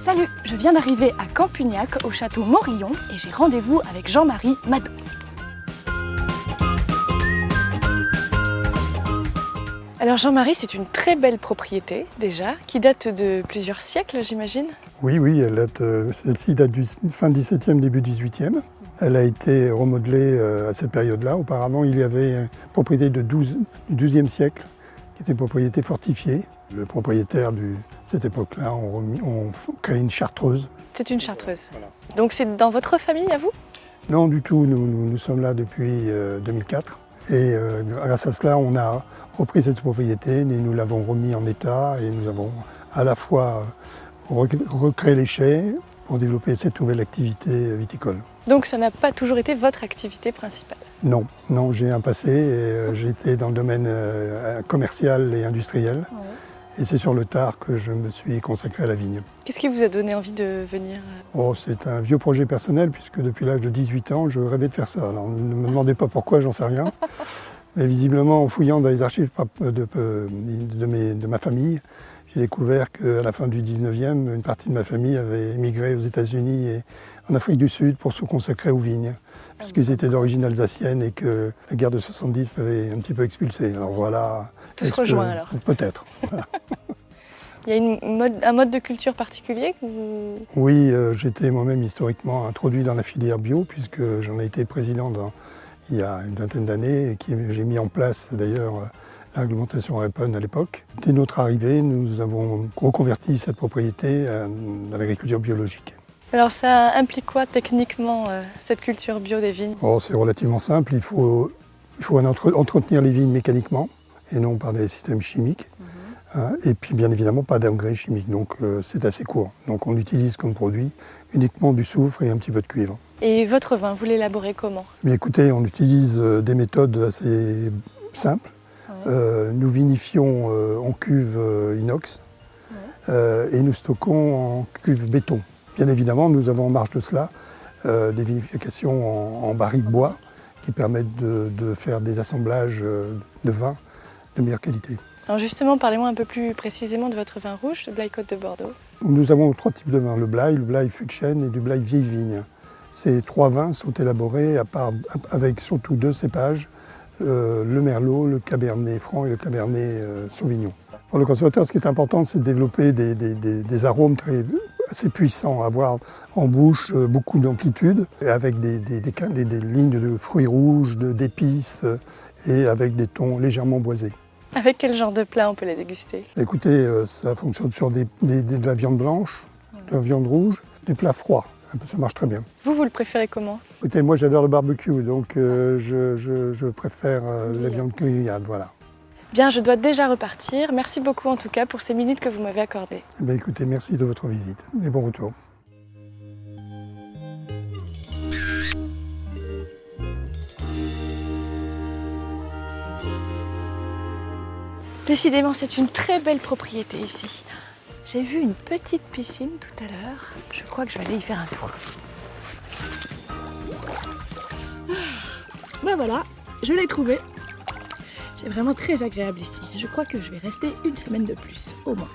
Salut, je viens d'arriver à Campugnac, au château Morillon, et j'ai rendez-vous avec Jean-Marie Madot. Alors Jean-Marie, c'est une très belle propriété déjà, qui date de plusieurs siècles, j'imagine. Oui, celle-ci date du fin 17e, début 18e. Elle a été remodelée à cette période-là. Auparavant, il y avait une propriété du XIIe siècle, qui était une propriété fortifiée. Le propriétaire de cette époque-là ont créé une chartreuse. C'est une chartreuse. Voilà. Donc c'est dans votre famille à vous? Non, du tout. Nous sommes là depuis 2004. Et grâce à cela, on a repris cette propriété et nous l'avons remis en état. Et nous avons à la fois recréé les chais pour développer cette nouvelle activité viticole. Donc ça n'a pas toujours été votre activité principale? Non, j'ai un passé. J'ai été dans le domaine commercial et industriel. Ouais. Et c'est sur le tard que je me suis consacré à la vigne. Qu'est-ce qui vous a donné envie de venir? C'est un vieux projet personnel, puisque depuis l'âge de 18 ans, je rêvais de faire ça. Alors ne me demandez pas pourquoi, j'en sais rien. Mais visiblement, en fouillant dans les archives de ma famille, j'ai découvert qu'à la fin du 19e, une partie de ma famille avait émigré aux États-Unis et en Afrique du Sud pour se consacrer aux vignes, puisqu'ils étaient d'origine alsacienne et que la guerre de 70 l'avait un petit peu expulsé. Alors voilà. Tout se rejoint alors? Peut-être. Voilà. Il y a un mode de culture particulier que vous... Oui, j'étais moi-même historiquement introduit dans la filière bio, puisque j'en ai été président il y a une vingtaine d'années et j'ai mis en place d'ailleurs la réglementation REPON à l'époque. Dès notre arrivée, nous avons reconverti cette propriété dans l'agriculture biologique. Alors ça implique quoi techniquement, cette culture bio des vignes? C'est relativement simple, il faut entretenir les vignes mécaniquement et non par des systèmes chimiques. Et puis bien évidemment pas d'engrais chimiques, donc c'est assez court. Donc on utilise comme produit uniquement du soufre et un petit peu de cuivre. Et votre vin, vous l'élaborez comment? Mais écoutez, on utilise des méthodes assez simples. Ouais. Nous vinifions en cuve inox, ouais. Et nous stockons en cuve béton. Bien évidemment, nous avons en marge de cela des vinifications en barriques bois qui permettent de faire des assemblages de vins de meilleure qualité. Alors justement, parlez-moi un peu plus précisément de votre vin rouge, le Blaye Côte de Bordeaux. Nous avons 3 types de vins, le Blaye fût de chêne et du Blaye vieille vigne. Ces 3 vins sont élaborés avec surtout 2 cépages, le Merlot, le Cabernet Franc et le Cabernet Sauvignon. Pour le consommateur, ce qui est important, c'est de développer des arômes assez puissants, avoir en bouche beaucoup d'amplitude, avec des lignes de fruits rouges, d'épices et avec des tons légèrement boisés. Avec quel genre de plat on peut les déguster? Écoutez, ça fonctionne sur de la viande blanche, de la viande rouge, des plats froids. Ça marche très bien. Vous le préférez comment? Écoutez, moi j'adore le barbecue, donc je préfère la viande grillade, voilà. Bien, je dois déjà repartir. Merci beaucoup en tout cas pour ces minutes que vous m'avez accordées. Eh bien, écoutez, merci de votre visite et bon retour. Décidément, c'est une très belle propriété ici. J'ai vu une petite piscine tout à l'heure. Je crois que je vais aller y faire un tour. Ben voilà, je l'ai trouvé. C'est vraiment très agréable ici. Je crois que je vais rester une semaine de plus, au moins.